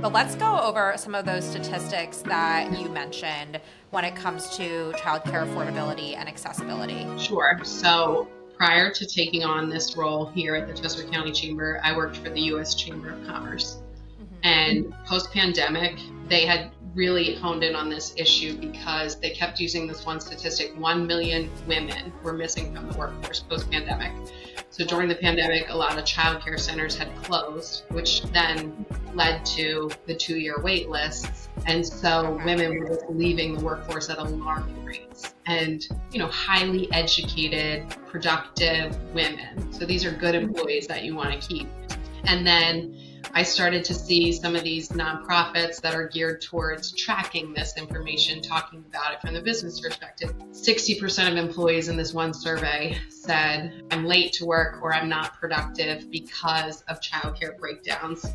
But let's go over some of those statistics that you mentioned when it comes to childcare affordability and accessibility. Sure. So prior to taking on this role here at the Chester County Chamber, I worked for the U.S. Chamber of Commerce. And post-pandemic, they had really honed in on this issue because they kept using this one statistic: 1 million women were missing from the workforce post-pandemic. So during the pandemic, a lot of childcare centers had closed, which then led to the 2-year wait lists. And so women were leaving the workforce at alarming rates. And, highly educated, productive women. So these are good employees that you want to keep. And then I started to see some of these nonprofits that are geared towards tracking this information, talking about it from the business perspective. 60% of employees in this one survey said, I'm late to work or I'm not productive because of childcare breakdowns.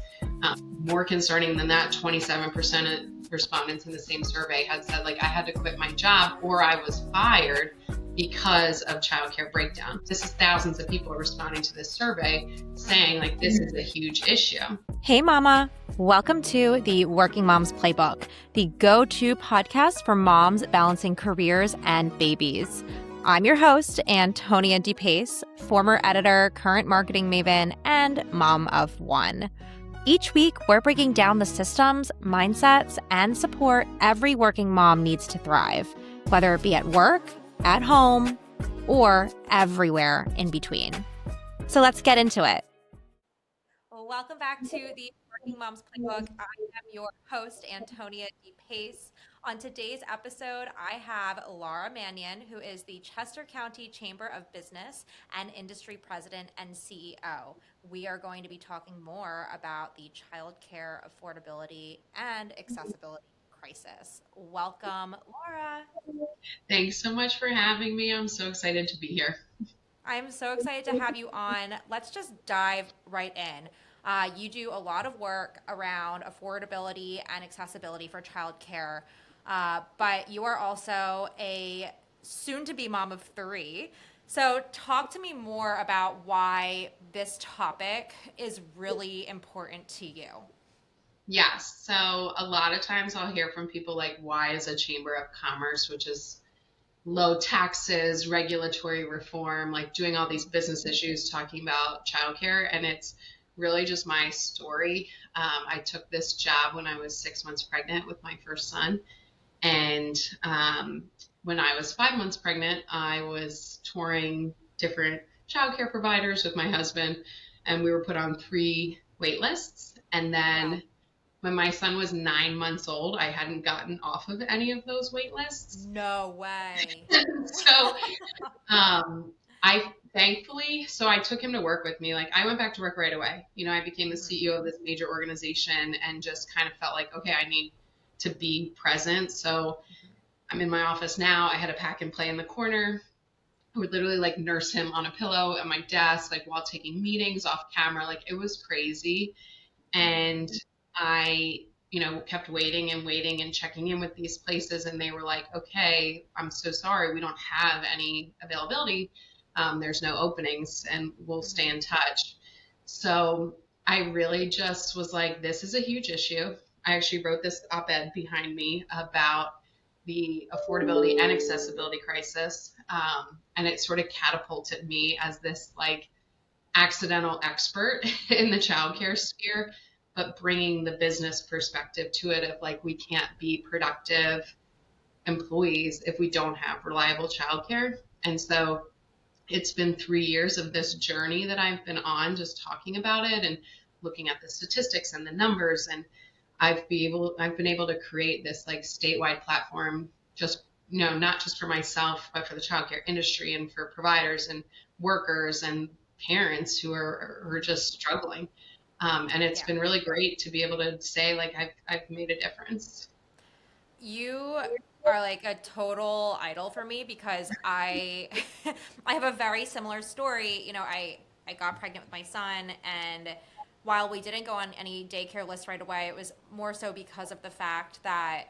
More concerning than that, 27% of respondents in the same survey had said, I had to quit my job or I was fired because of childcare breakdown. This is thousands of people responding to this survey saying this is a huge issue. Hey mama, welcome to the Working Moms Playbook, the go-to podcast for moms balancing careers and babies. I'm your host, Antonia DePace, former editor, current marketing maven, and mom of one. Each week, we're breaking down the systems, mindsets, and support every working mom needs to thrive, whether it be at work, at home, or everywhere in between. So let's get into it. Well, welcome back to the Working Moms Playbook. I am your host, Antonia DePace. On today's episode, I have Laura Manion, who is the Chester County Chamber of Business and Industry President and CEO. We are going to be talking more about the childcare affordability and accessibility crisis. Welcome, Laura. Thanks so much for having me. I'm so excited to be here. I'm so excited to have you on. Let's just dive right in. You do a lot of work around affordability and accessibility for childcare, but you are also a soon-to-be mom of 3. So talk to me more about why this topic is really important to you. Yes. So a lot of times I'll hear from people why is a Chamber of Commerce, which is low taxes, regulatory reform, doing all these business issues, talking about childcare. And it's really just my story. I took this job when I was 6 months pregnant with my first son. And when I was 5 months pregnant, I was touring different childcare providers with my husband, and we were put on 3 wait lists. And then when my son was 9 months old, I hadn't gotten off of any of those wait lists. No way. So I took him to work with me. I went back to work right away. I became the CEO of this major organization and just kind of felt okay, I need to be present. So I'm in my office now. I had a pack and play in the corner. I would literally nurse him on a pillow at my desk, while taking meetings off camera. It was crazy. And I, kept waiting and checking in with these places. And they were okay, I'm so sorry. We don't have any availability. There's no openings and we'll stay in touch. So I really just was this is a huge issue. I actually wrote this op-ed behind me about the affordability and accessibility crisis. And it sort of catapulted me as this accidental expert in the childcare sphere, but bringing the business perspective to it of we can't be productive employees if we don't have reliable childcare. And so it's been 3 years of this journey that I've been on, just talking about it and looking at the statistics and the numbers. And I've been able to create this statewide platform, just not just for myself, but for the childcare industry and for providers and workers and parents who are just struggling. And it's been really great to be able to say I've made a difference. You are a total idol for me because I I have a very similar story. I got pregnant with my son, and while we didn't go on any daycare list right away, it was more so because of the fact that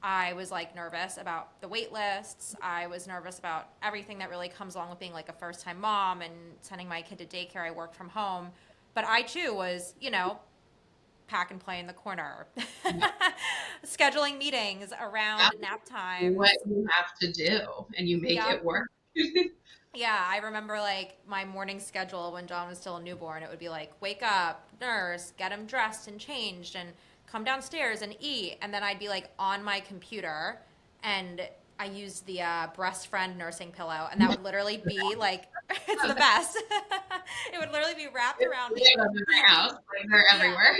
I was nervous about the wait lists. I was nervous about everything that really comes along with being a first time mom and sending my kid to daycare. I worked from home, but I too was, pack and play in the corner, Yeah. scheduling meetings around nap What times. you have to do, and you make Yep. it work. Yeah, I remember like my morning schedule when John was still a newborn. It would be like, wake up, nurse, get him dressed and changed, and come downstairs and eat. And then I'd be like on my computer, and I used the breast friend nursing pillow, and that would literally be like, it's the best. It would literally be wrapped around They me. live in He'd my be, house, like they're yeah. everywhere.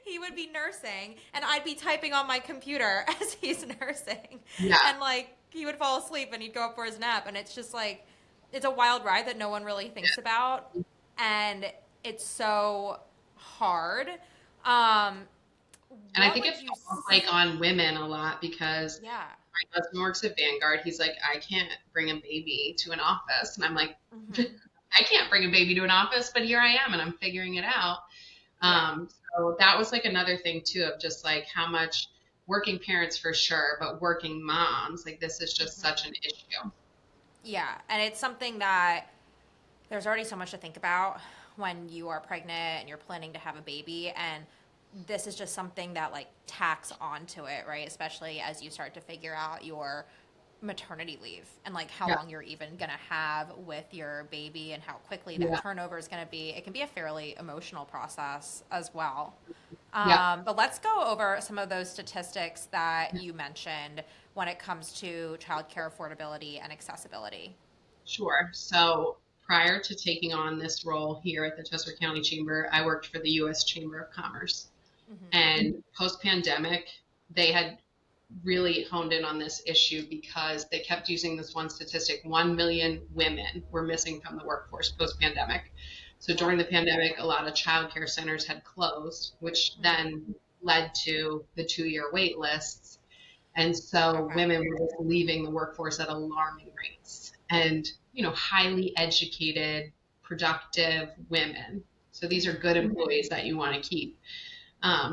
He would be nursing and I'd be typing on my computer as he's nursing. Yeah, And like he would fall asleep and he'd go up for his nap, and it's just like it's a wild ride that no one really thinks about, and it's so hard. Um and I what think would it you falls like on women a lot because Yeah. my husband works at Vanguard. He's like, I can't bring a baby to an office, and I'm like, Mhm. I can't bring a baby to an office, but here I am, and I'm figuring it out. Yeah. So that was like another thing too of just like how much working parents for sure, but working moms, like this is just Mhm. such an issue. Yeah, and it's something that there's already so much to think about when you are pregnant and you're planning to have a baby, and this is just something that like tacks onto it, right? Especially as you start to figure out your maternity leave and like how Yeah, long you're even gonna have with your baby and how quickly that yeah, turnover is gonna be. It can be a fairly emotional process as well. yeah, But let's go over some of those statistics that you mentioned when it comes to childcare affordability and accessibility. sure. So prior to taking on this role here at the Chester County Chamber, I worked for the U.S. Chamber of Commerce. Hmm. And post pandemic, they had really honed in on this issue because they kept using this one statistic: 1 million women were missing from the workforce post pandemic. So Wow. during the pandemic, a lot of childcare centers had closed, which Hmm. then led to the 2 year wait lists. And so Okay. women were just leaving the workforce at alarming rates. And, highly educated, productive women. So these are Hmm. good employees that you want to keep.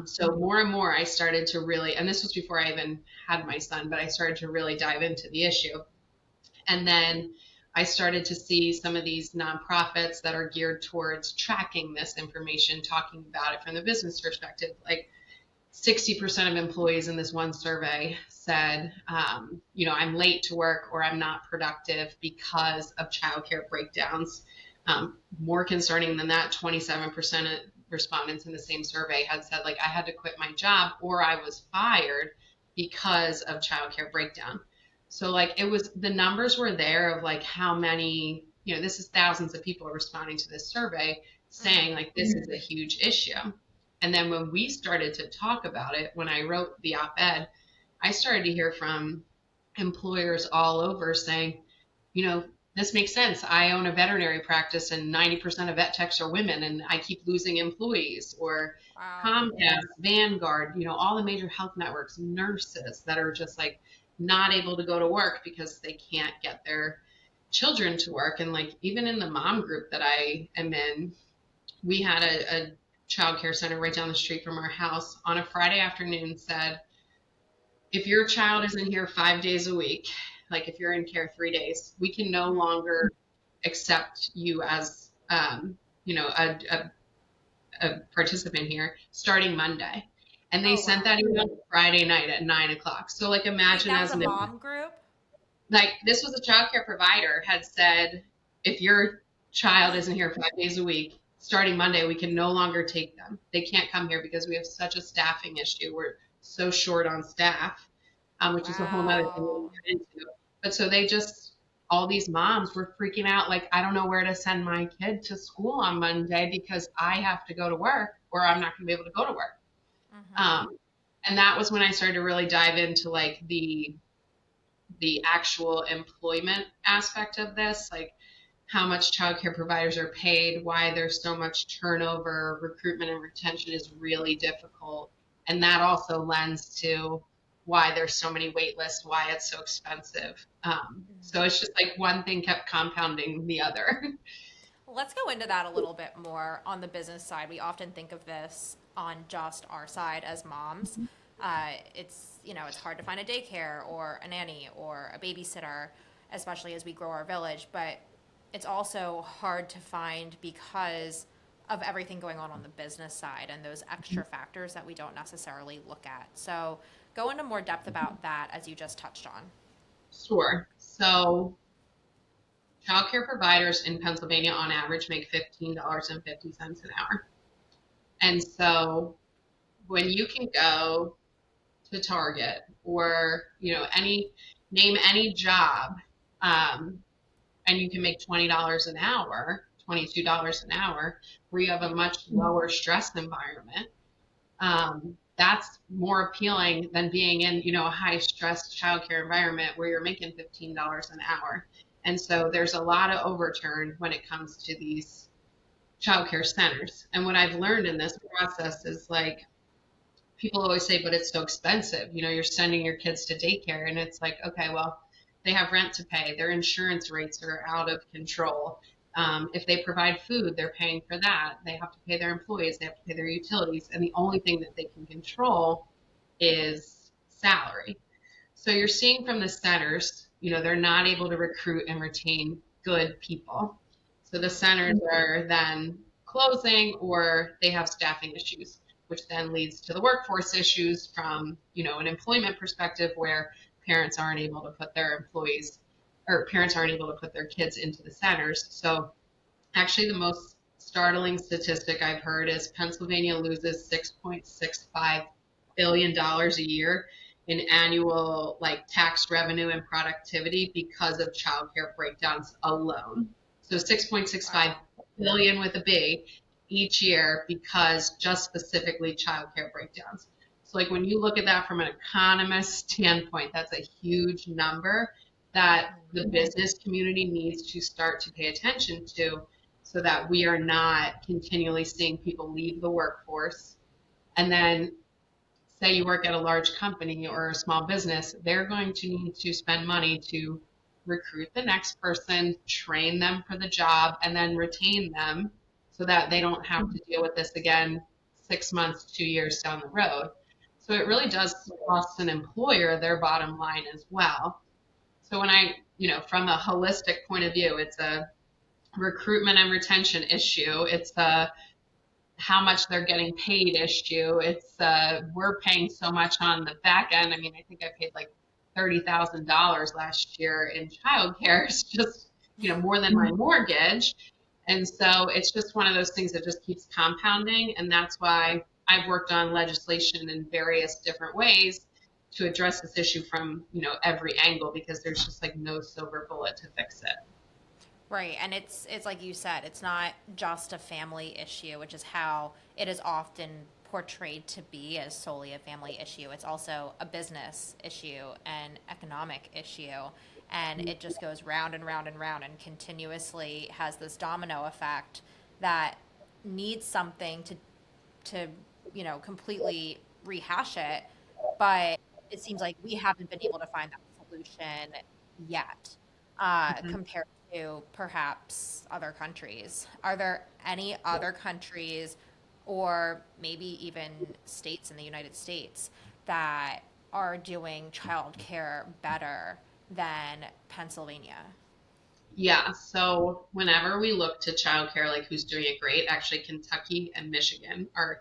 So more and more, I started to really, and this was before I even had my son, but I started to really dive into the issue. And then I started to see some of these nonprofits that are geared towards tracking this information, talking about it from the business perspective. Like 60% of employees in this one survey said, I'm late to work or I'm not productive because of childcare breakdowns. More concerning than that, 27% of respondents in the same survey had said, like, I had to quit my job or I was fired because of childcare breakdown. So, like, the numbers were there of like how many, this is thousands of people responding to this survey saying, Hmm. like, this is a huge issue. And then when we started to talk about it, when I wrote the op-ed, I started to hear from employers all over saying, you know, this makes sense. I own a veterinary practice and 90% of vet techs are women and I keep losing employees. Or Wow. Comcast, Vanguard, all the major health networks, nurses that are just like not able to go to work because they can't get their children to work. And like even in the mom group that I am in, we had a child care center right down the street from our house on a Friday afternoon said, if your child isn't here 5 days a week, like if you're in care 3 days, we can no Hmm. longer accept you as, a participant here starting Monday. And they Oh, sent wow. that email Friday night at 9 o'clock. So like Wait, imagine that was as a an, mom group? like this was a child care provider had said, if your child isn't here 5 days a week, starting Monday, we can no longer take them. They can't come here because we have such a staffing issue. We're so short on staff, which is a whole nother thing we Wow. get into. But so all these moms were freaking out, like, I don't know where to send my kid to school on Monday because I have to go to work or I'm not going to be able to go to work. Hmm. Um, and that was when I started to really dive into like the actual employment aspect of this, like how much childcare providers are paid, why there's so much turnover, recruitment and retention is really difficult. And that also lends to why there's so many wait lists, why it's so expensive. So it's just like one thing kept compounding the other. Let's go into that a little bit more on the business side. We often think of this on just our side as moms. It's hard to find a daycare or a nanny or a babysitter, especially as we grow our village. But it's also hard to find because of everything going on the business side and those extra factors that we don't necessarily look at. So go into more depth about that as you just touched on. Sure. So childcare providers in Pennsylvania on average make $15.50 an hour. And so when you can go to Target or, name any job, and you can make $20 an hour, $22 an hour, where you have a much lower stress environment, that's more appealing than being in, a high stress childcare environment where you're making $15 an hour. And so there's a lot of overturn when it comes to these childcare centers. And what I've learned in this process is like, people always say, but it's so expensive. You're sending your kids to daycare, and it's like, okay, well, they have rent to pay. Their insurance rates are out of control. If they provide food, they're paying for that. They have to pay their employees. They have to pay their utilities. And the only thing that they can control is salary. So you're seeing from the centers, they're not able to recruit and retain good people. So the centers are then closing, or they have staffing issues, which then leads to the workforce issues from, an employment perspective, where parents aren't able to put their kids into the centers. So actually the most startling statistic I've heard is Pennsylvania loses $6.65 billion a year in annual tax revenue and productivity because of childcare breakdowns alone. So 6.65 billion with a B each year, because just specifically childcare breakdowns. So when you look at that from an economist standpoint, that's a huge number that the business community needs to start to pay attention to, so that we are not continually seeing people leave the workforce. And then say you work at a large company or a small business, they're going to need to spend money to recruit the next person, train them for the job, and then retain them so that they don't have to deal with this again 6 months, 2 years down the road. So it really does cost an employer their bottom line as well. So when from a holistic point of view, it's a recruitment and retention issue. It's a how much they're getting paid issue. It's we're paying so much on the back end. I mean, I think I paid $30,000 last year in childcare. It's just, more than my mortgage. And so it's just one of those things that just keeps compounding. And that's why I've worked on legislation in various different ways to address this issue from, every angle, because there's just no silver bullet to fix it. Right. And it's like you said, it's not just a family issue, which is how it is often portrayed to be, as solely a family issue. It's also a business issue, an economic issue. And it just goes round and round and round, and continuously has this domino effect that needs something to completely rehash it. But it seems like we haven't been able to find that solution yet, compared to perhaps other countries. Are there any other countries, or maybe even states in the United States, that are doing childcare better than Pennsylvania? Yeah, so whenever we look to childcare, who's doing it great, actually Kentucky and Michigan are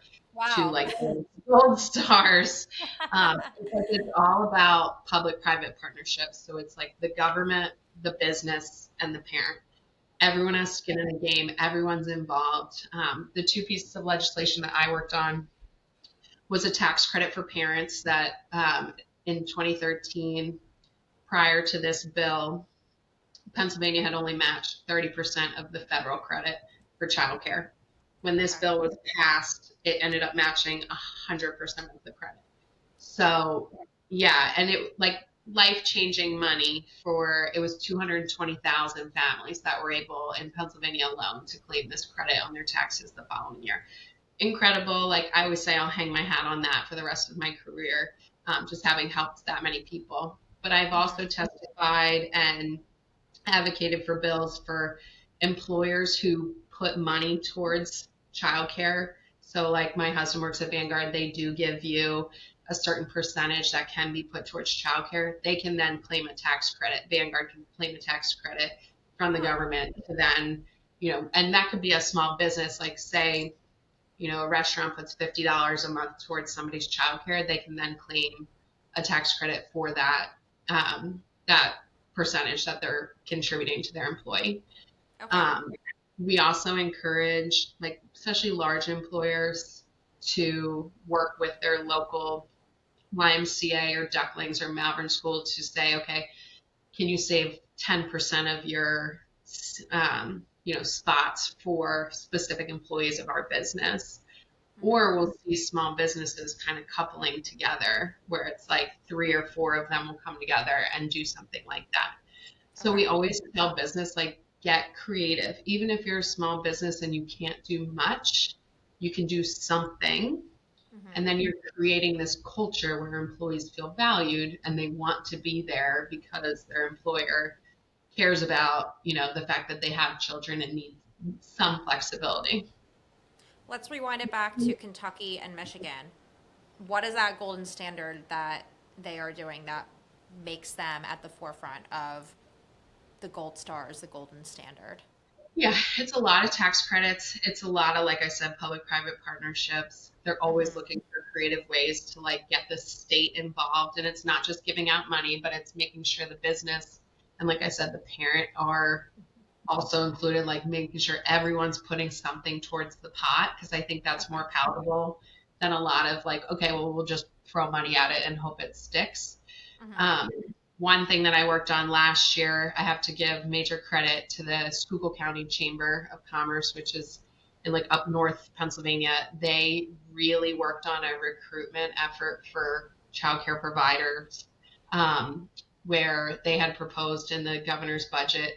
two gold stars, because it's all about public-private partnerships. So it's the government, the business, and the parent. Everyone has skin in the game. Everyone's involved. The two pieces of legislation that I worked on was a tax credit for parents that in 2013, prior to this bill, Pennsylvania had only matched 30% of the federal credit for childcare. When this bill was passed, it ended up matching 100% of the credit. So yeah, and it life-changing money it was 220,000 families that were able in Pennsylvania alone to claim this credit on their taxes the following year. Incredible. I always say, I'll hang my hat on that for the rest of my career, just having helped that many people. But I've also testified and advocated for bills for employers who put money towards childcare. So my husband works at Vanguard. They do give you a certain percentage that can be put towards childcare. They can then claim a tax credit. Vanguard can claim a tax credit from the government to then and that could be a small business, like say, a restaurant puts $50 a month towards somebody's childcare, they can then claim a tax credit for that percentage that they're contributing to their employee. Okay. We also encourage, like, especially large employers to work with their local YMCA or Ducklings or Malvern school to say, okay, can you save 10% of your, spots for specific employees of our business? Or we'll see small businesses kind of coupling together where it's like 3 or 4 of them will come together and do something like that. So we always tell business, like, get creative. Even if you're a small business and you can't do much, you can do something. And then you're creating this culture where employees feel valued and they want to be there because their employer cares about, the fact that they have children and need some flexibility. Let's rewind it back to Kentucky and Michigan. What is that golden standard that they are doing that makes them at the forefront of the gold stars, the golden standard? Yeah, it's a lot of tax credits. It's a lot of, like I said, public-private partnerships. They're always looking for creative ways to, like, get the state involved. And it's not just giving out money, but it's making sure the business and, like I said, the parent are also included, like making sure everyone's putting something towards the pot, because I think that's more palatable than a lot of like, okay, well, we'll just throw money at it and hope it sticks. One thing that I worked on last year, I have to give major credit to the Schuylkill County Chamber of Commerce, which is in like up north Pennsylvania. They really worked on a recruitment effort for childcare providers, where they had proposed in the governor's budget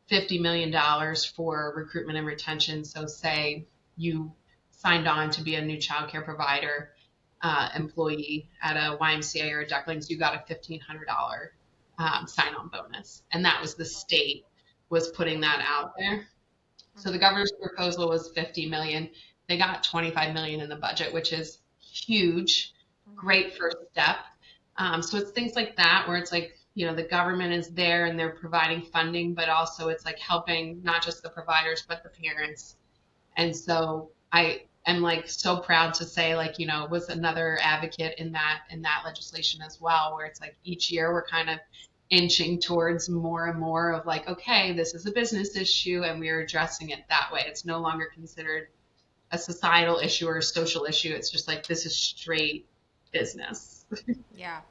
$50 million for recruitment and retention. So say you signed on to be a new childcare provider employee at a YMCA or a Ducklings, you got a $1,500 sign-on bonus. And that was the state was putting that out there. So the governor's proposal was $50 million. They got $25 million in the budget, which is huge, great first step. So it's things like that where it's like, the government is there and they're providing funding, but also it's like helping not just the providers, but the parents. And so I am like so proud to say, like, was another advocate in that legislation as well, where it's like each year we're kind of inching towards more and more of like, okay, this is a business issue and we're addressing it that way. It's no longer considered a societal issue or a social issue. It's just like, this is straight business. Yeah.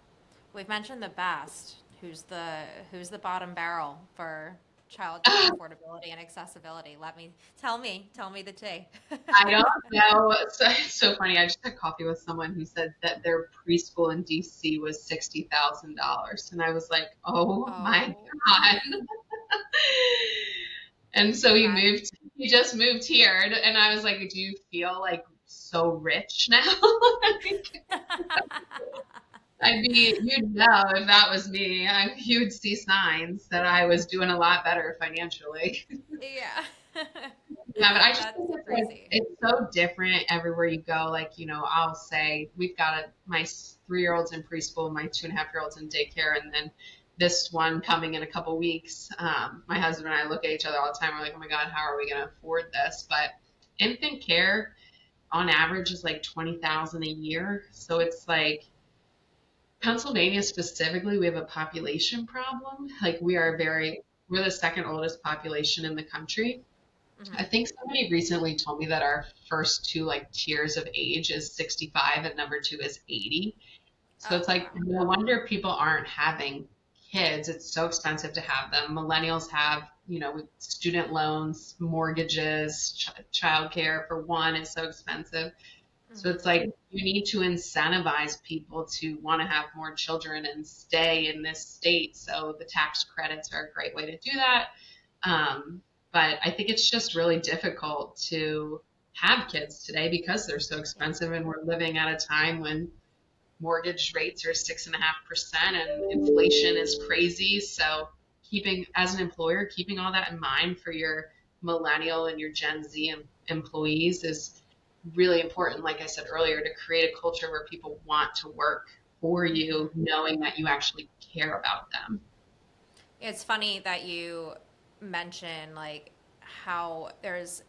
We've mentioned the best. Who's the bottom barrel for child care affordability and accessibility? Tell me the tea. I don't know. It's so funny. I just had coffee with someone who said that their preschool in DC was $60,000. And I was like, oh my God. And so he just moved here. And I was like, do you feel like so rich now? You'd know if that was me. You would see signs that I was doing a lot better financially. Yeah. Yeah, but I just think it's so different everywhere you go. Like, I'll say we've got my 3-year-old's in preschool, my 2.5-year-old's in daycare, and then this one coming in a couple weeks. My husband and I look at each other all the time. We're like, oh my God, how are we going to afford this? But infant care on average is like $20,000 a year. So it's like, Pennsylvania specifically, we have a population problem. Like we're the second oldest population in the country. I think somebody recently told me that our first 2 like tiers of age is 65 and number 2 is 80. So it's like, no wonder people aren't having kids. It's so expensive to have them. Millennials have, student loans, mortgages, childcare for one is so expensive. So it's like you need to incentivize people to want to have more children and stay in this state. So the tax credits are a great way to do that. But I think it's just really difficult to have kids today because they're so expensive, and we're living at a time when mortgage rates are 6.5% and inflation is crazy. So as an employer, keeping all that in mind for your millennial and your Gen Z employees is really important, like I said earlier, to create a culture where people want to work for you, knowing that you actually care about them. It's funny that you mention like how there's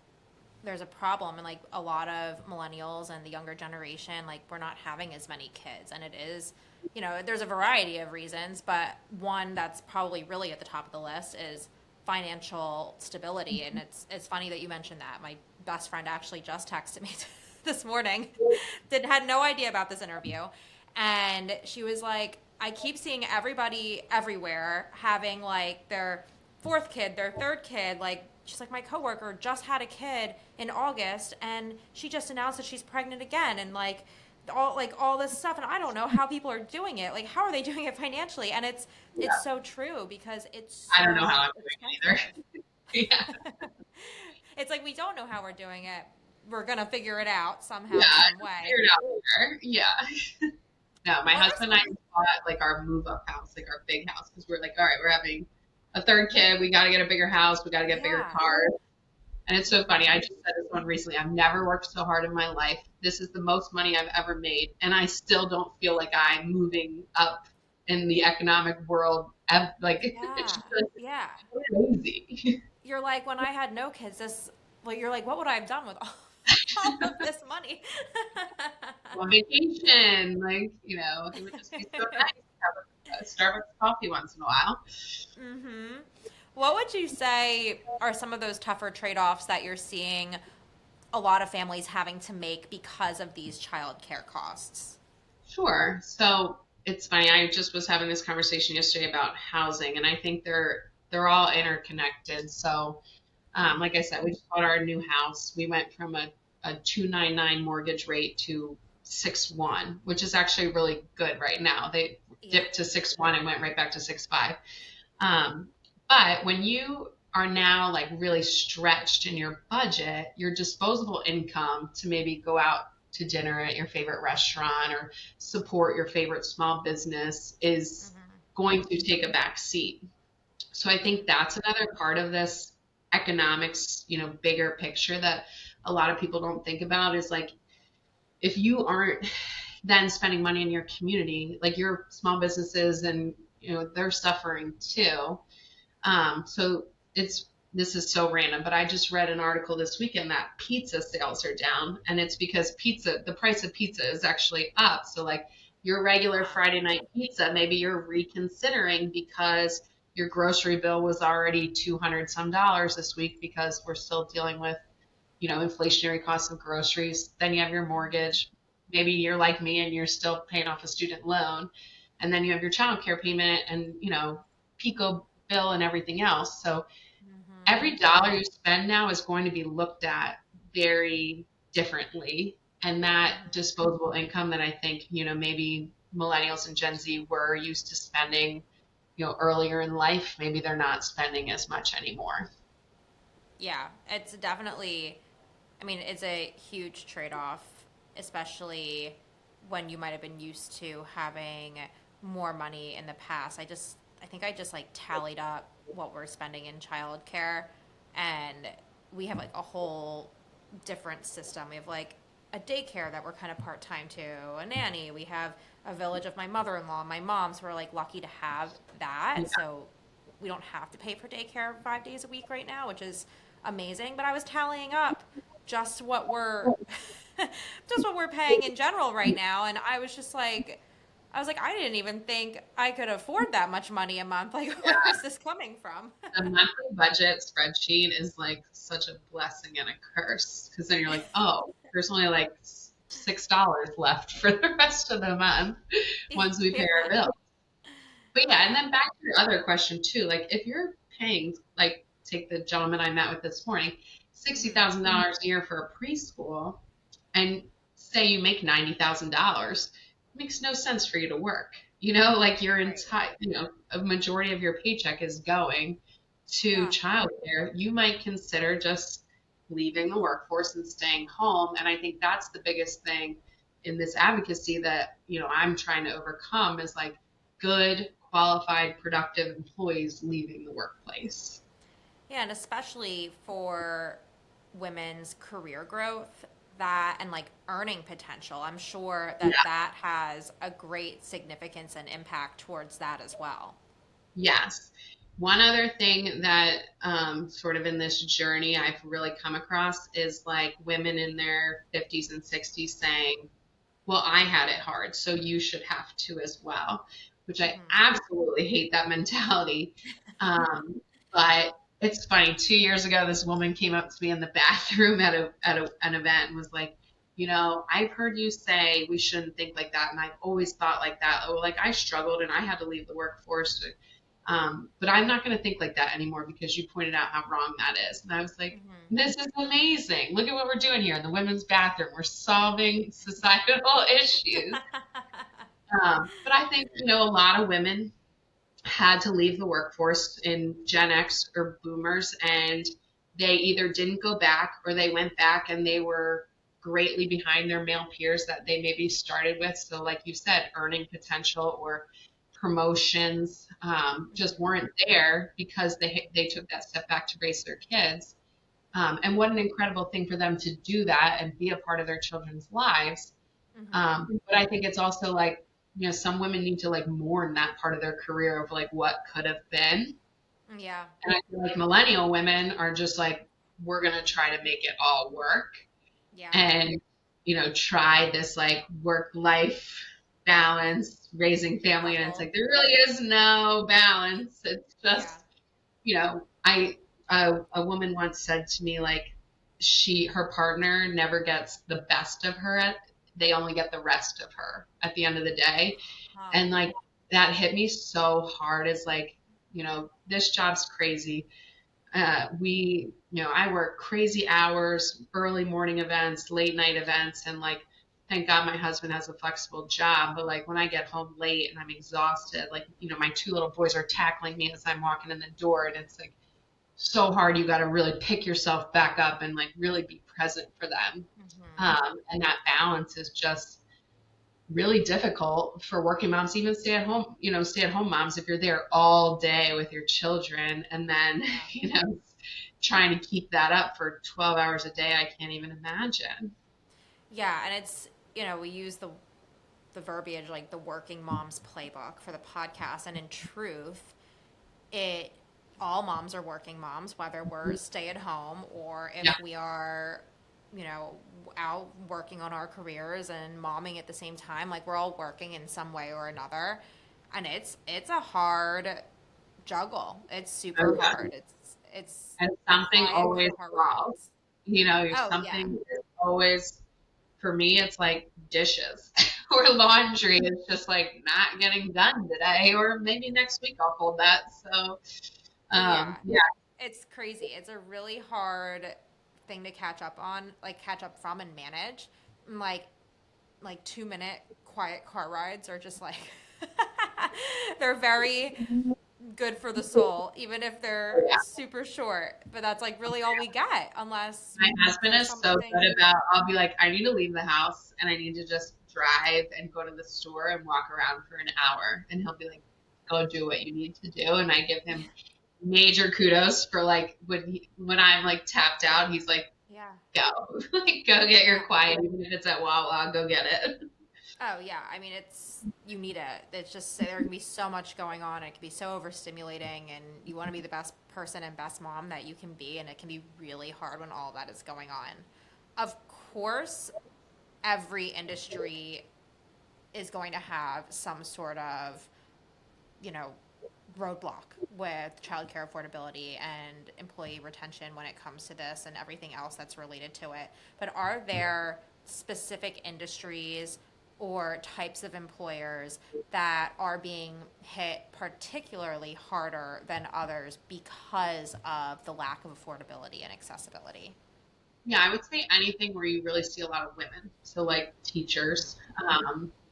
a problem, and like a lot of millennials and the younger generation, like we're not having as many kids, and it is, there's a variety of reasons, but one that's probably really at the top of the list is financial stability. And it's funny that you mentioned that. My best friend actually just texted me this morning. Had no idea about this interview, and she was like, I keep seeing everybody everywhere having like their fourth kid, their third kid. Like, she's like, my coworker just had a kid in August, and she just announced that she's pregnant again, and all this stuff. And I don't know how people are doing it. Like, how are they doing it financially? And it's so true, because it's I so don't know how I'm doing it either. Yeah. It's like, we don't know how we're doing it. We're gonna figure it out somehow, Yeah, some way. figure it out later. Yeah. No, my husband and I bought like our move up house, like our big house, because we're like, all right, we're having a third kid. We got to get a bigger house. We got to get bigger Yeah. cars. And it's so funny. I just said this one recently. I've never worked so hard in my life. This is the most money I've ever made. And I still don't feel like I'm moving up in the economic world. Like, it's Yeah. just Yeah. crazy. You're like, when I had no kids, you're like, what would I have done with all of this money? On vacation, like, it would just be so nice to have a Starbucks coffee once in a while. Mm-hmm. What would you say are some of those tougher trade-offs that you're seeing a lot of families having to make because of these childcare costs? Sure. So it's funny. I just was having this conversation yesterday about housing, and I think they're all interconnected. So, like I said, we just bought our new house. We went from a 2.99 mortgage rate to 6.1, which is actually really good right now. They dipped to 6.1 and went right back to 6.5. But when you are now like really stretched in your budget, your disposable income to maybe go out to dinner at your favorite restaurant or support your favorite small business is going to take a back seat. So I think that's another part of this economics, bigger picture that a lot of people don't think about is like, if you aren't then spending money in your community, like your small businesses and, they're suffering too. So this is so random, but I just read an article this weekend that pizza sales are down, and it's because the price of pizza is actually up. So like your regular Friday night pizza, maybe you're reconsidering because your grocery bill was already 200 some dollars this week because we're still dealing with, inflationary costs of groceries. Then you have your mortgage. Maybe you're like me and you're still paying off a student loan. And then you have your childcare payment and, Pico bill and everything else. So every dollar you spend now is going to be looked at very differently. And that disposable income that I think, maybe millennials and Gen Z were used to spending, earlier in life, maybe they're not spending as much anymore. Yeah, it's definitely, it's a huge trade-off, especially when you might have been used to having more money in the past. I think I just like tallied up what we're spending in childcare, and we have like a whole different system. We have like a daycare that we're kind of part-time to, a nanny. We have a village of my mother-in-law, my mom, so we're like lucky to have that. Yeah. So we don't have to pay for daycare 5 days a week right now, which is amazing. But I was tallying up just what we're just what we're paying in general right now, and I was like, I didn't even think I could afford that much money a month. Like, where is this coming from? The monthly budget spreadsheet is like such a blessing and a curse because then you're like, oh, there's only like $6 left for the rest of the month once we pay our bills. But yeah, and then back to your other question too, like if you're paying, like take the gentleman I met with this morning, $60,000 a year for a preschool, and say you make $90,000, it makes no sense for you to work. Like your entire, a majority of your paycheck is going to childcare. You might consider just leaving the workforce and staying home. And I think that's the biggest thing in this advocacy that, I'm trying to overcome is like good, qualified, productive employees leaving the workplace. Yeah, and especially for women's career growth, that and like earning potential. I'm sure that that has a great significance and impact towards that as well. Yes. One other thing that sort of in this journey I've really come across is like women in their 50s and 60s saying, well, I had it hard, so you should have to as well, which I absolutely hate that mentality. But it's funny. 2 years ago, this woman came up to me in the bathroom an event and was like, I've heard you say we shouldn't think like that, and I've always thought like that. Oh, like I struggled and I had to leave the workforce. But I'm not going to think like that anymore because you pointed out how wrong that is. And I was like, this is amazing. Look at what we're doing here in the women's bathroom. We're solving societal issues. But I think, a lot of women had to leave the workforce in Gen X or boomers, and they either didn't go back or they went back and they were greatly behind their male peers that they maybe started with. So like you said, earning potential or promotions just weren't there because they took that step back to raise their kids. And what an incredible thing for them to do that and be a part of their children's lives. But I think it's also like, some women need to like mourn that part of their career of like what could have been. Yeah. And I feel like millennial women are just like, we're going to try to make it all work. Yeah. And, try this like work-life balance, raising family. And it's like, there really is no balance. It's just, a woman once said to me, like, her partner never gets the best of her. They only get the rest of her at the end of the day. And like, that hit me so hard. It's like, this job's crazy. I work crazy hours, early morning events, late night events. And like, thank God my husband has a flexible job. But like when I get home late and I'm exhausted, like, my 2 little boys are tackling me as I'm walking in the door. And it's like so hard. You got to really pick yourself back up and like really be present for them. And that balance is just really difficult for working moms, even stay at home moms, if you're there all day with your children and then, trying to keep that up for 12 hours a day. I can't even imagine. Yeah. And it's, we use the verbiage like the working mom's playbook for the podcast. And in truth, all moms are working moms, whether we're stay at home or if we are, out working on our careers and momming at the same time. Like we're all working in some way or another. And it's a hard juggle. It's super hard. It's and something always wrong. Oh, something is always, for me, it's like dishes or laundry. It's just like not getting done today, or maybe next week I'll hold that. So, it's crazy. It's a really hard thing to catch up from and manage. And like 2-minute quiet car rides are just like, they're very good for the soul, even if they're super short. But that's like really all we get, unless my husband is so good about, I'll be like, I need to leave the house and I need to just drive and go to the store and walk around for an hour. And he'll be like, go do what you need to do. And I give him major kudos for like, when I'm like tapped out, he's like, go, like, go get your quiet, even if it's at Wawa, go get it. Oh yeah, I mean you need it. It's just there can be so much going on. It can be so overstimulating, and you want to be the best person and best mom that you can be, and it can be really hard when all that is going on. Of course, every industry is going to have some sort of, roadblock with childcare affordability and employee retention when it comes to this and everything else that's related to it. But are there specific industries or types of employers that are being hit particularly harder than others because of the lack of affordability and accessibility? Yeah, I would say anything where you really see a lot of women. So like teachers,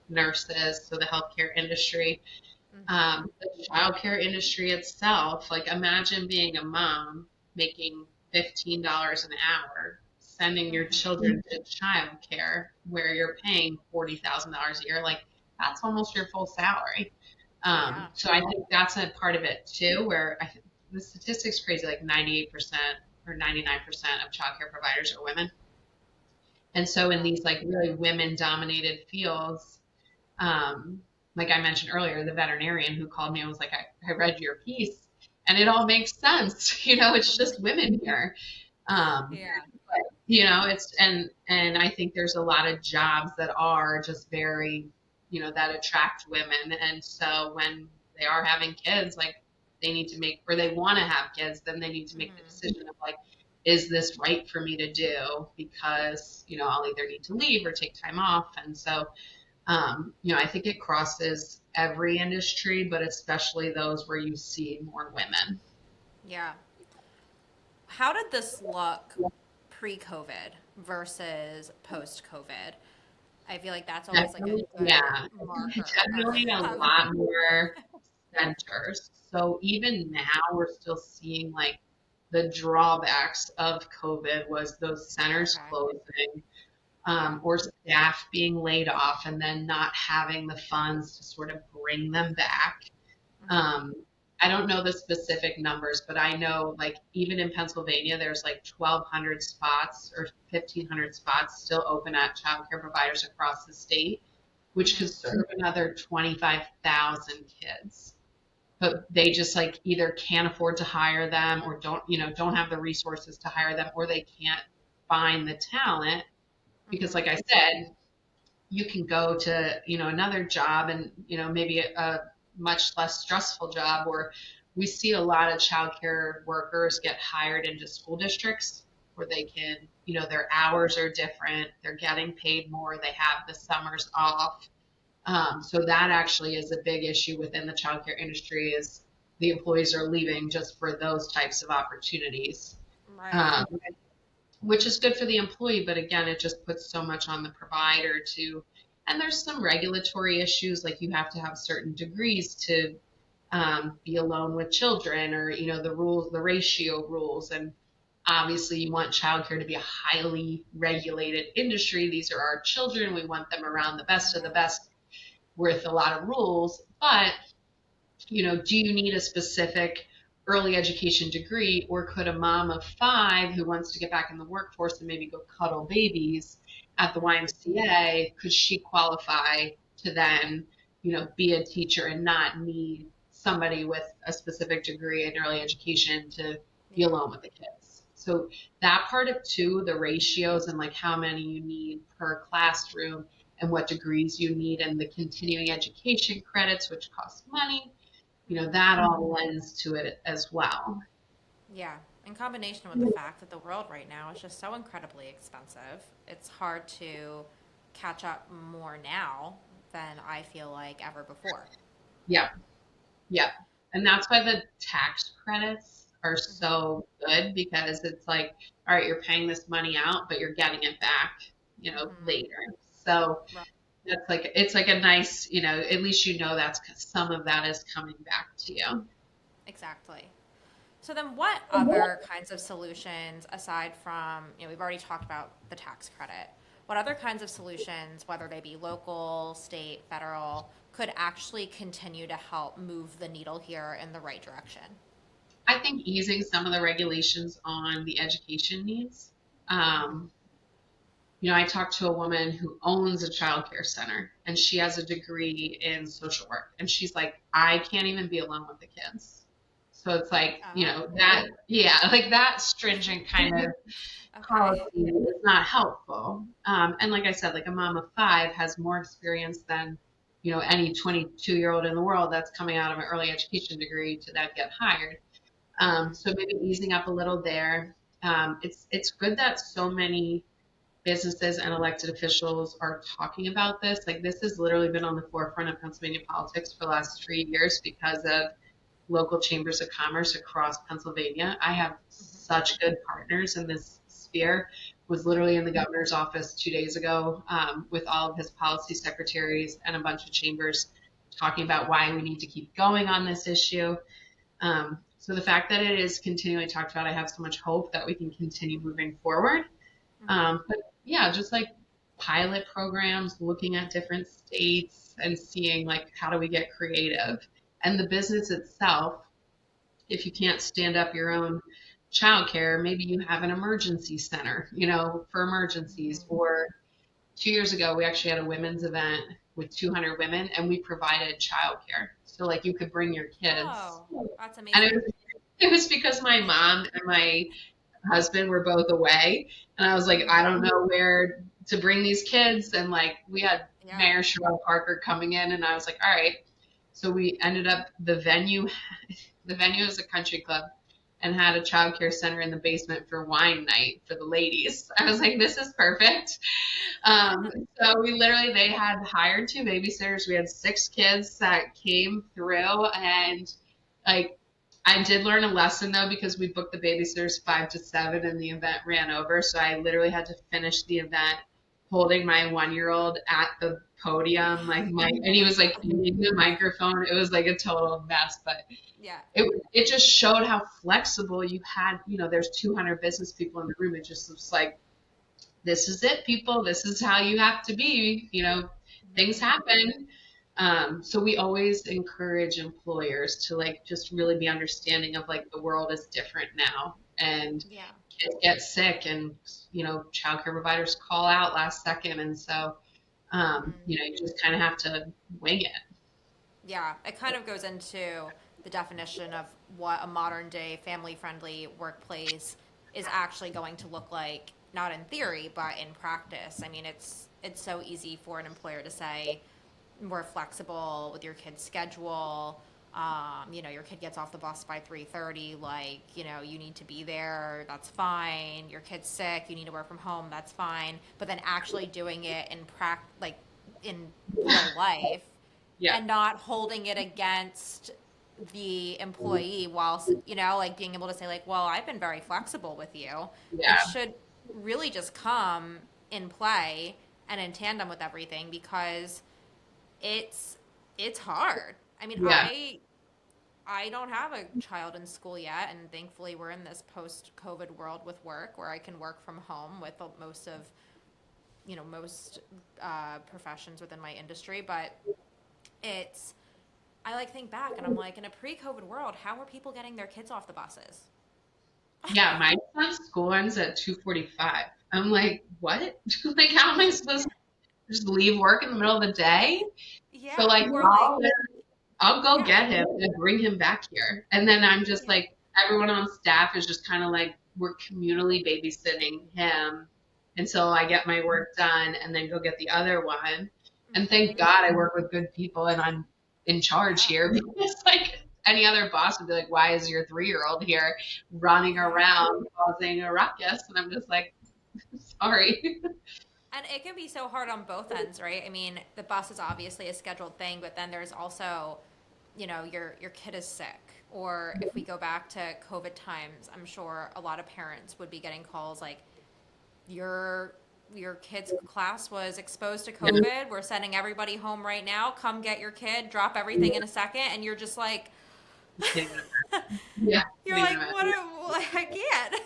nurses, so the healthcare industry, the childcare industry itself. Like imagine being a mom making $15 an hour, sending your children to childcare where you're paying $40,000 a year. Like that's almost your full salary. So I think that's a part of it too, where the statistics crazy, like 98% or 99% of childcare providers are women. And so in these like really women dominated fields, like I mentioned earlier, the veterinarian who called me and was like, I read your piece and it all makes sense. It's just women here. Um, Yeah. and I think there's a lot of jobs that are just very, that attract women. And so when they are having kids, like they need to make, or they want to have kids, then they need to make the decision of like, is this right for me to do? Because, I'll either need to leave or take time off. And so, I think it crosses every industry, but especially those where you see more women. Yeah. How did this look pre-COVID versus post-COVID? I feel like that's always like a Definitely, good yeah, marker definitely a of lot more centers. So even now, we're still seeing like the drawbacks of COVID was those centers okay. closing, Yeah. or staff being laid off and then not having the funds to sort of bring them back. hmm Um, I don't know the specific numbers, but I know like even in Pennsylvania, there's like 1,200 spots or 1,500 spots still open at childcare providers across the state, which could hmm serve another 25,000 kids. But they just like either can't afford to hire them or don't have the resources to hire them, or they can't find the talent because hmm like I said, you can go to another job and maybe a much less stressful job, or we see a lot of childcare workers get hired into school districts where they can their hours are different, they're getting paid more, they have the summers off. So that actually is a big issue within the childcare industry, is the employees are leaving just for those types of opportunities. Right. um, which is good for the employee, but again, it just puts so much on the provider to, and there's some regulatory issues, like you have to have certain degrees to be alone with children, or, the rules, the ratio rules. And obviously you want childcare to be a highly regulated industry. These are our children. We want them around the best of the best with a lot of rules, but do you need a specific early education degree, or could a mom of 5 who wants to get back in the workforce and maybe go cuddle babies at the hmm YMCA, could she qualify to then, be a teacher and not need somebody with a specific degree in early education to be Yeah. alone with the kids? So that part of too, the ratios and like how many you need per classroom and what degrees you need and the continuing education credits, which cost money, hmm that all lends to it as well. Yeah. In combination with the fact that the world right now is just so incredibly expensive, it's hard to catch up more now than I feel like ever before. Yeah, yeah. And that's why the tax credits are hmm so good, because it's like, all right, you're paying this money out, but you're getting it back, hmm later. So Right. that's like, it's like a nice, at least that's some of that is coming back to you. Exactly. So then what other kinds of solutions aside from, we've already talked about the tax credit. What other kinds of solutions, whether they be local, state, federal, could actually continue to help move the needle here in the right direction? I think easing some of the regulations on the education needs. hmm Um, I talked to a woman who owns a childcare center and she has a degree in social work. And she's like, I can't even be alone with the kids. So it's like, Oh, that, yeah, like that stringent kind of okay. policy is not helpful. And like I said, like a mom of 5 has more experience than, any 22-year-old in the world that's coming out of an early education degree to then get hired. hmm So maybe easing up a little there. It's good that so many businesses and elected officials are talking about this. Like this has literally been on the forefront of Pennsylvania politics for the last 3 years because of local chambers of commerce across Pennsylvania. I have such good partners in this sphere. Was literally in the governor's office 2 days ago with all of his policy secretaries and a bunch of chambers talking about why we need to keep going on this issue. So the fact that it is continually talked about, I have so much hope that we can continue moving forward. hmm But yeah, just like pilot programs, looking at different states and seeing like how do we get creative. And the business itself, if you can't stand up your own childcare, maybe you have an emergency center, for emergencies. hmm Or 2 years ago, we actually had a women's event with 200 women and we provided childcare. So like you could bring your kids Oh, that's and it was amazing. It was because my mom and my husband were both away, and I was like, I don't know where to bring these kids. And like we had Yeah. Mayor Sherelle Parker coming in, and I was like, all right. So we ended up the venue is a country club and had a childcare center in the basement for wine night for the ladies. I was like, this is perfect. Um, so they had hired two babysitters. We had six kids that came through, and like I did learn a lesson though because we booked the babysitters 5 to 7 and the event ran over. So I literally had to finish the event holding my 1-year-old at the podium, and he was like using the microphone. It was like a total mess, but Yeah. it just showed how flexible you had. There's 200 business people in the room. It just was like, this is it, people. This is how you have to be. Things happen. So we always encourage employers to like just really be understanding of like the world is different now, and Yeah. kids get sick, and childcare providers call out last second, and so you just kind of have to wing it. Yeah, it kind of goes into the definition of what a modern day family friendly workplace is actually going to look like, not in theory, but in practice. I mean, it's so easy for an employer to say we're flexible with your kid's schedule. Your kid gets off the bus by 3:30, like, you need to be there, that's fine. Your kid's sick, you need to work from home, that's fine. But then actually doing it in real life Yeah, and not holding it against the employee while, like being able to say like, well, I've been very flexible with you. It yeah, should really just come in play and in tandem with everything because it's it's hard. I mean, yeah, I don't have a child in school yet, and thankfully we're in this post-COVID world with work where I can work from home with most professions within my industry. But it's I like think back and I'm like, in a pre-COVID world, how were people getting their kids off the buses? yeah. My son's school ends at 2:45. I'm like, what? Like, how am I supposed to just leave work in the middle of the day? So Yeah, like, or like, I'll go yeah, get him and bring him back here. And then I'm just yeah, like, everyone on staff is just kind of like, we're communally babysitting him until I get my work done and then go get the other one. And thank hmm, God I work with good people and I'm in charge yeah, here because like any other boss would be like, why is your 3-year-old here running right. around causing a ruckus? And I'm just like, sorry. And it can be so hard on both ends, right? I mean, the bus is obviously a scheduled thing, but then there's also, your kid is sick. Or if we go back to COVID times, I'm sure a lot of parents would be getting calls like, your your kid's class was exposed to COVID. We're sending everybody home right now. Come get your kid, drop everything in a second, and you're just like, Can't even, yeah, you're can't even like, imagine. I can't.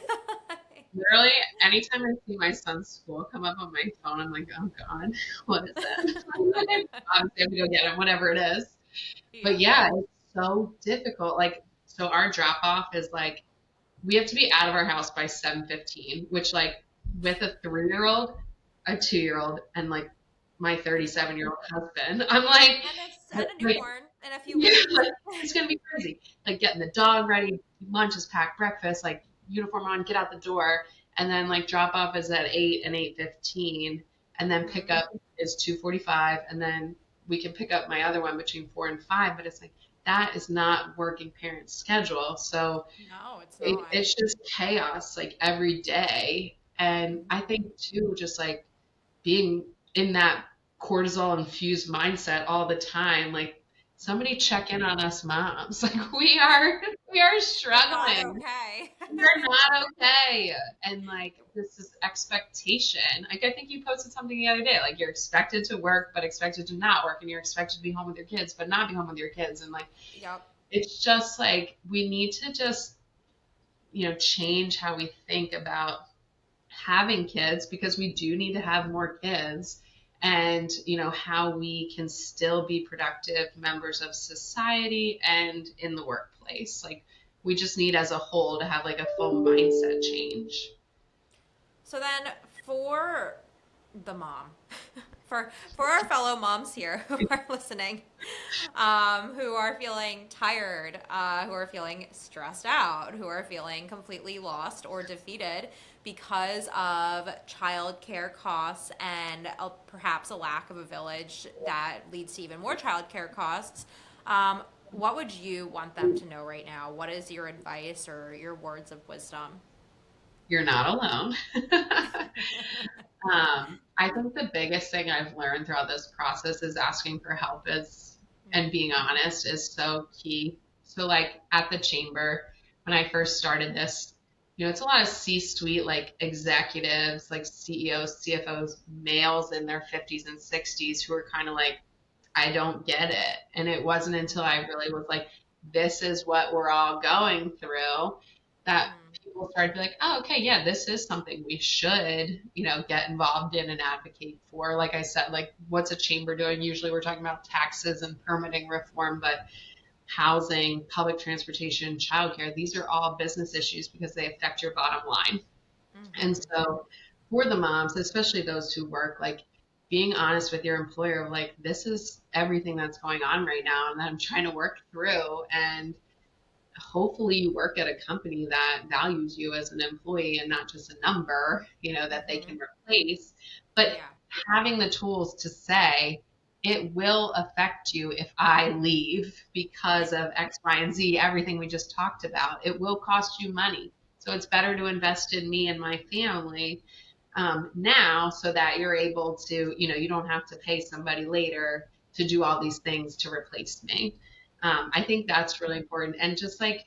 Literally, anytime I see my son's school come up on my phone, I'm like, oh God, what is it? Obviously, I have to go get him, whatever it is. But Yeah. yeah, it's so difficult. Like, so our drop off is like, we have to be out of our house by 7:15, which like with a 3-year-old, a 2-year-old, and like my 37-year-old husband, I'm And a like, newborn in a few yeah, weeks. like, it's gonna be crazy. Like getting the dog ready, lunch is packed, breakfast, like uniform on, get out the door, and then like drop off is at 8 and 8:15, and then pick Hmm. up is 2:45, and then we can pick up my other one between 4 and 5. But it's like that is not working parent schedule, so No, it's not. it's just chaos like every day. And I Hmm. think too, just like being in that cortisol infused mindset all the time, like somebody check in on us moms. Like we are We're not struggling. okay. We're not okay. And like this is expectation. Like I think you posted something the other day, like you're expected to work but expected to not work, and you're expected to be home with your kids but not be home with your kids. And like Yep. it's just like we need to just change how we think about having kids because we do need to have more kids, and how we can still be productive members of society and in the workplace. Like we just need as a whole to have like a full mindset change. So then, for the mom, for our fellow moms here who are listening, who are feeling tired, who are feeling stressed out, who are feeling completely lost or defeated because of childcare costs and perhaps a lack of a village that leads to even more childcare costs. What would you want them to know right now? What is your advice or your words of wisdom? You're not alone. I think the biggest thing I've learned throughout this process is asking for help is and being honest is so key. So like at the chamber, when I first started this, it's a lot of C-suite like executives, like CEOs, CFOs, males in their 50s and 60s who are kind of like, I don't get it. And it wasn't until I really was like, this is what we're all going through that people started to be like, oh, okay, yeah, this is something we should, get involved in and advocate for. Like I said, like what's a chamber doing? Usually we're talking about taxes and permitting reform, but housing, public transportation, childcare, these are all business issues because they affect your bottom line. And so for the moms, especially those who work, like being honest with your employer, like this is everything that's going on right now and that I'm trying to work through. And hopefully you work at a company that values you as an employee and not just a number, that they can replace. But having the tools to say, it will affect you if I leave because of X, Y, and Z, everything we just talked about. It will cost you money. So it's better to invest in me and my family now so that you're able to, you don't have to pay somebody later to do all these things to replace me. I think that's really important. And just like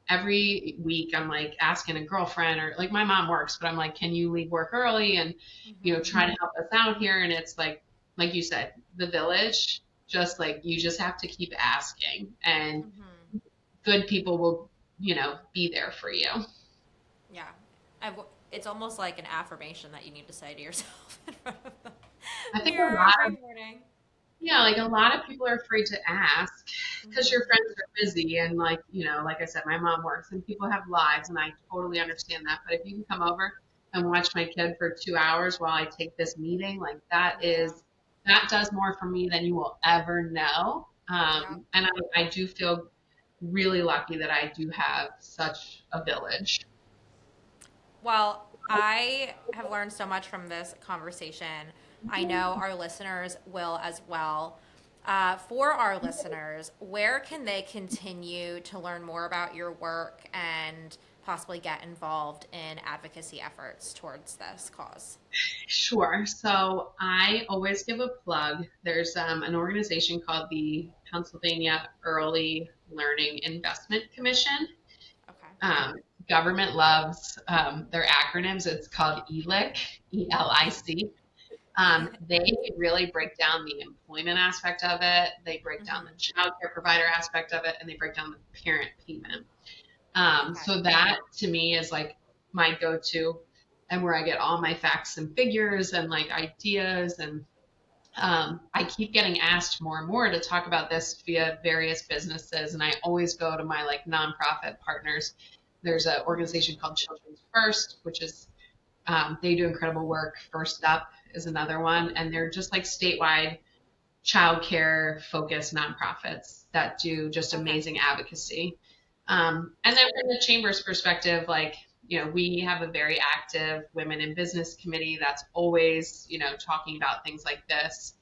every week, I'm like asking a girlfriend or like my mom works, but I'm like, can you leave work early and, try to help us out here? And it's like you said, the village, just like you just have to keep asking and good people will, be there for you. Yeah. It's almost like an affirmation that you need to say to yourself in front of the I think mirror every morning. Yeah, like a lot of people are afraid to ask because your friends are busy and like, like I said, my mom works and people have lives and I totally understand that. But if you can come over and watch my kid for 2 hours while I take this meeting, like that does more for me than you will ever know. And I do feel really lucky that I do have such a village. Well, I have learned so much from this conversation. I know our listeners will as well. For our listeners, where can they continue to learn more about your work and possibly get involved in advocacy efforts towards this cause? Sure. So I always give a plug. There's an organization called the Pennsylvania Early Learning Investment Commission. Okay. Government loves their acronyms. It's called ELIC, ELIC. They really break down the employment aspect of it. They break down the childcare provider aspect of it, and they break down the parent payment. So that to me is like my go-to and where I get all my facts and figures and like ideas. And I keep getting asked more and more to talk about this via various businesses. And I always go to my like nonprofit partners. There's an organization called Children's First, which is they do incredible work. First Up is another one. And they're just like statewide childcare focused nonprofits that do just amazing advocacy. And then from the chamber's perspective, like, we have a very active women in business committee that's always, talking about things like this.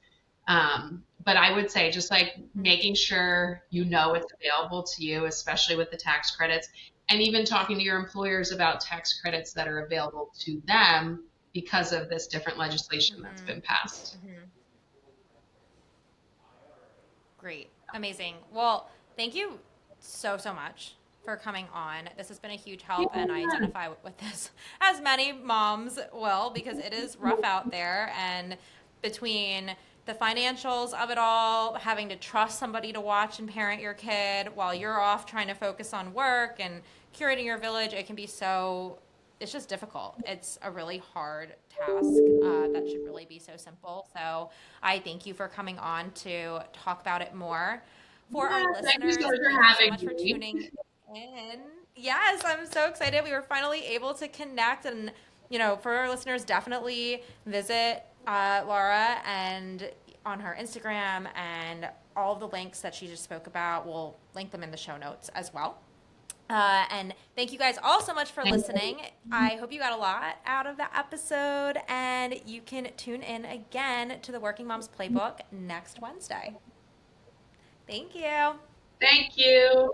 But I would say just like making sure it's available to you, especially with the tax credits, and even talking to your employers about tax credits that are available to them because of this different legislation that's been passed. Great. Amazing. Well, thank you so much for coming on. This has been a huge help, and I identify with this, as many moms will, because it is rough out there. And between the financials of it all, having to trust somebody to watch and parent your kid while you're off trying to focus on work and curating your village, it can be it's just difficult. It's a really hard task that should really be so simple. So I thank you for coming on to talk about it more. For our listeners, thank you so much for tuning in. Yes, I'm so excited. We were finally able to connect, and for our listeners, definitely visit Laura, and on her Instagram, and all of the links that she just spoke about, we'll link them in the show notes as well. And thank you guys all so much for listening. I hope you got a lot out of the episode, and you can tune in again to the Working Moms Playbook next Wednesday. Thank you. Thank you.